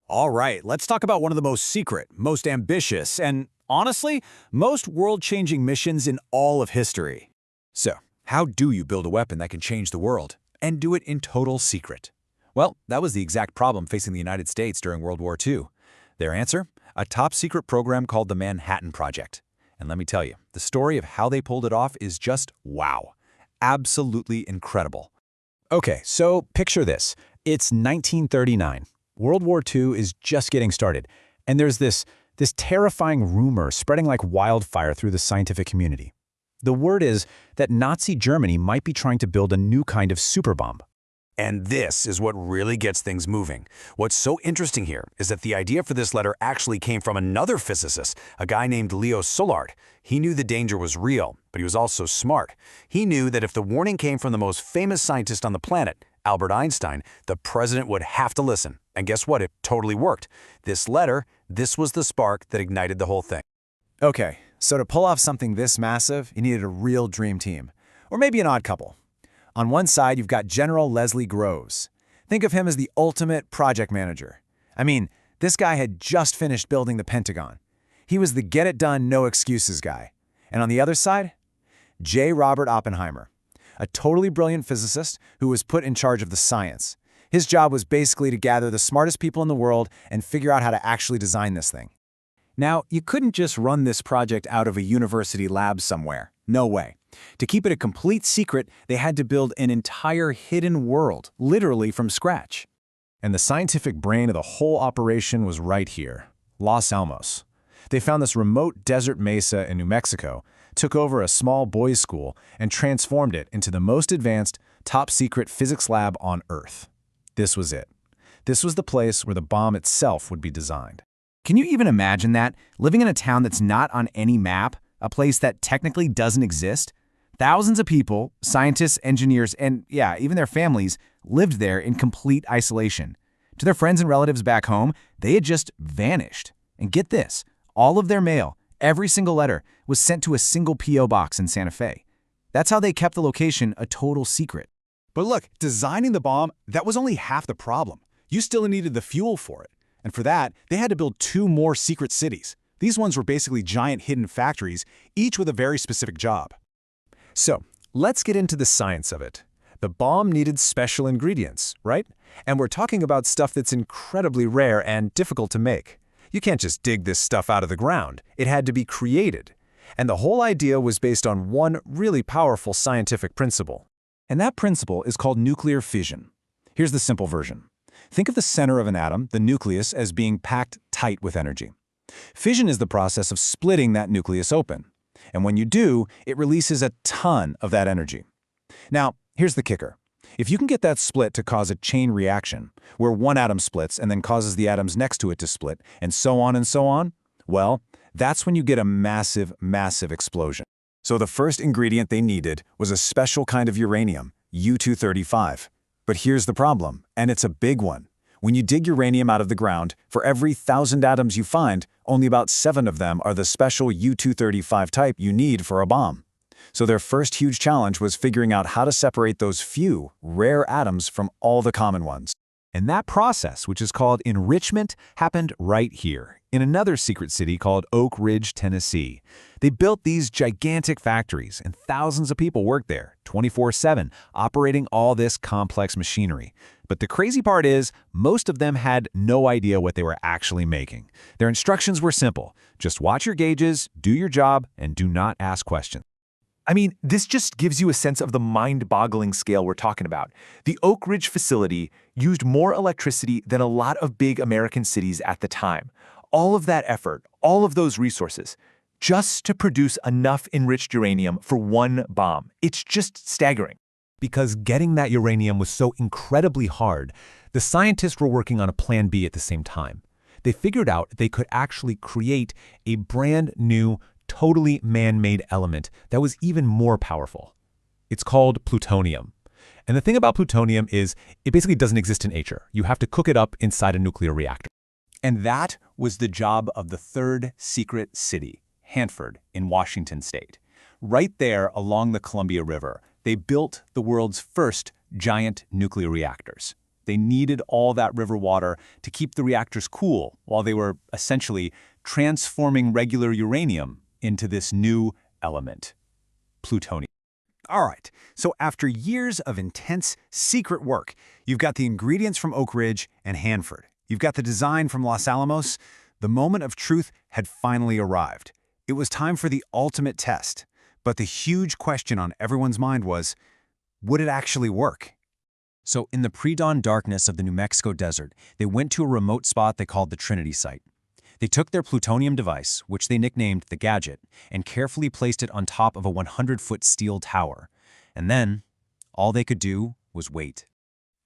All right, let's talk about one of the most secret, most ambitious, and honestly, most world-changing missions in all of history. So, how do you build a weapon that can change the world, and do it in total secret? Well, that was the exact problem facing the United States during World War II. Their answer? A top-secret program called the Manhattan Project. And let me tell you, the story of how they pulled it off is just wow. Absolutely incredible. Okay, so picture this. It's 1939. World War II is just getting started, and there's this terrifying rumor spreading like wildfire through the scientific community. The word is that Nazi Germany might be trying to build a new kind of superbomb. And this is what really gets things moving. What's so interesting here is that the idea for this letter actually came from another physicist, a guy named Leo Szilard. He knew the danger was real, but he was also smart. He knew that if the warning came from the most famous scientist on the planet, Albert Einstein, the president would have to listen. And guess what? It totally worked. This letter, this was the spark that ignited the whole thing. Okay, so to pull off something this massive, you needed a real dream team. Or maybe an odd couple. On one side, you've got General Leslie Groves. Think of him as the ultimate project manager. I mean, this guy had just finished building the Pentagon. He was the get-it-done, no-excuses guy. And on the other side, J. Robert Oppenheimer, a totally brilliant physicist who was put in charge of the science. His job was basically to gather the smartest people in the world and figure out how to actually design this thing. Now, you couldn't just run this project out of a university lab somewhere. No way. To keep it a complete secret, they had to build an entire hidden world, literally from scratch. And the scientific brain of the whole operation was right here, Los Alamos. They found this remote desert mesa in New Mexico, took over a small boys' school, and transformed it into the most advanced, top-secret physics lab on Earth. This was it. This was the place where the bomb itself would be designed. Can you even imagine that? Living in a town that's not on any map, a place that technically doesn't exist? Thousands of people, scientists, engineers, and yeah, even their families, lived there in complete isolation. To their friends and relatives back home, they had just vanished. And get this, all of their mail, every single letter, was sent to a single P.O. box in Santa Fe. That's how they kept the location a total secret. But look, designing the bomb, that was only half the problem. You still needed the fuel for it. And for that, they had to build 2 more secret cities. These ones were basically giant hidden factories, each with a very specific job. So, let's get into the science of it. The bomb needed special ingredients, right? And we're talking about stuff that's incredibly rare and difficult to make. You can't just dig this stuff out of the ground. It had to be created. And the whole idea was based on one really powerful scientific principle. And that principle is called nuclear fission. Here's the simple version. Think of the center of an atom, the nucleus, as being packed tight with energy. Fission is the process of splitting that nucleus open. And when you do, it releases a ton of that energy. Now, here's the kicker. If you can get that split to cause a chain reaction, where one atom splits and then causes the atoms next to it to split, and so on, well, that's when you get a massive, massive explosion. So the first ingredient they needed was a special kind of uranium, U-235. But here's the problem, and it's a big one. When you dig uranium out of the ground, for every 1,000 atoms you find, only about 7 of them are the special U-235 type you need for a bomb. So their first huge challenge was figuring out how to separate those few, rare atoms from all the common ones. And that process, which is called enrichment, happened right here, in another secret city called Oak Ridge, Tennessee. They built these gigantic factories, and thousands of people worked there, 24/7, operating all this complex machinery. But the crazy part is, most of them had no idea what they were actually making. Their instructions were simple. Just watch your gauges, do your job, and do not ask questions. I mean, this just gives you a sense of the mind-boggling scale we're talking about. The Oak Ridge facility used more electricity than a lot of big American cities at the time. All of that effort, all of those resources, just to produce enough enriched uranium for one bomb. It's just staggering. Because getting that uranium was so incredibly hard, the scientists were working on a plan B at the same time. They figured out they could actually create a brand new, totally man-made element that was even more powerful. It's called plutonium. And the thing about plutonium is it basically doesn't exist in nature. You have to cook it up inside a nuclear reactor. And that was the job of the third secret city, Hanford, in Washington state. Right there along the Columbia River, they built the world's first giant nuclear reactors. They needed all that river water to keep the reactors cool while they were essentially transforming regular uranium into this new element, plutonium. All right, so after years of intense, secret work, you've got the ingredients from Oak Ridge and Hanford. You've got the design from Los Alamos. The moment of truth had finally arrived. It was time for the ultimate test. But the huge question on everyone's mind was, would it actually work? So in the pre-dawn darkness of the New Mexico desert, they went to a remote spot they called the Trinity Site. They took their plutonium device, which they nicknamed the Gadget, and carefully placed it on top of a 100-foot steel tower. And then, all they could do was wait.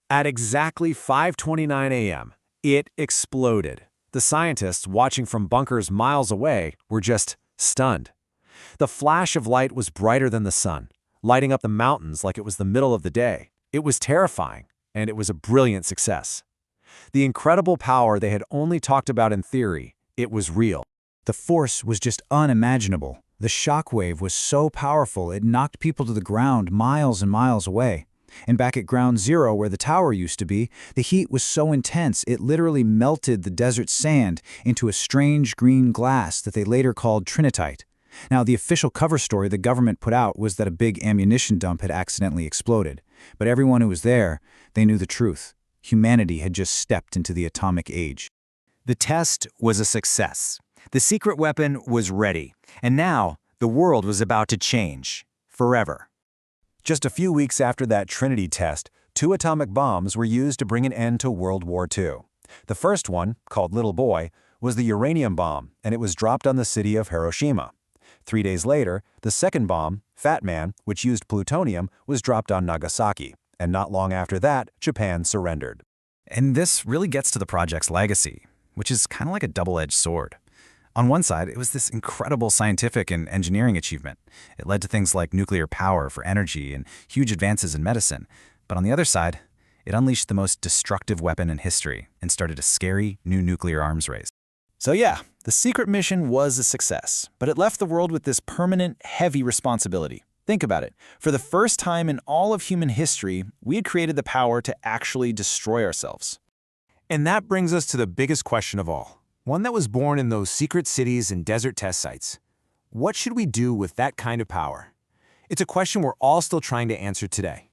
At exactly 5:29 a.m., it exploded. The scientists, watching from bunkers miles away, were just stunned. The flash of light was brighter than the sun, lighting up the mountains like it was the middle of the day. It was terrifying, and it was a brilliant success. The incredible power they had only talked about in theory, it was real. The force was just unimaginable. The shockwave was so powerful it knocked people to the ground miles and miles away. And back at ground zero where the tower used to be, the heat was so intense it literally melted the desert sand into a strange green glass that they later called trinitite. Now, the official cover story the government put out was that a big ammunition dump had accidentally exploded. But everyone who was there, they knew the truth. Humanity had just stepped into the atomic age. The test was a success. The secret weapon was ready, and now the world was about to change forever. Just a few weeks after that Trinity test, 2 atomic bombs were used to bring an end to World War II. The first one, called Little Boy, was the uranium bomb, and it was dropped on the city of Hiroshima. 3 days later, the second bomb, Fat Man, which used plutonium, was dropped on Nagasaki, and not long after that, Japan surrendered. And this really gets to the project's legacy, which is kind of like a double-edged sword. On one side, it was this incredible scientific and engineering achievement. It led to things like nuclear power for energy and huge advances in medicine. But on the other side, it unleashed the most destructive weapon in history and started a scary new nuclear arms race. So yeah, the secret mission was a success, but it left the world with this permanent, heavy responsibility. Think about it. For the first time in all of human history, we had created the power to actually destroy ourselves. And that brings us to the biggest question of all, one that was born in those secret cities and desert test sites. What should we do with that kind of power? It's a question we're all still trying to answer today.